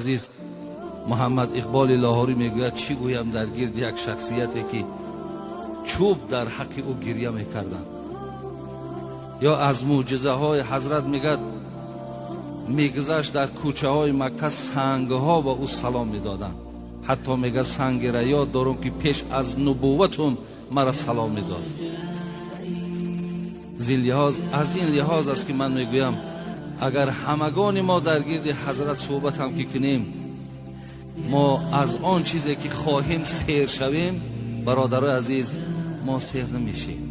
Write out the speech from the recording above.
عزیز محمد اقبال لاهوری میگوید چی گویم در گرد یک شخصیتی که چوب در حق او گریه میکردند. یا از معجزه های حضرت میگد میگذشت در کوچه های مکه سنگ ها با او سلام میدادند. حتی میگه سنگ را یاد دارم که پیش از نبوتم مرا سلام میداد. از این لحاظ است که من میگویم اگر همگان ما در گرد حضرت صحبت هم که کنیم، ما از آن چیزی که خواهیم سیر شویم، برادرای عزیز ما سیر نمیشیم.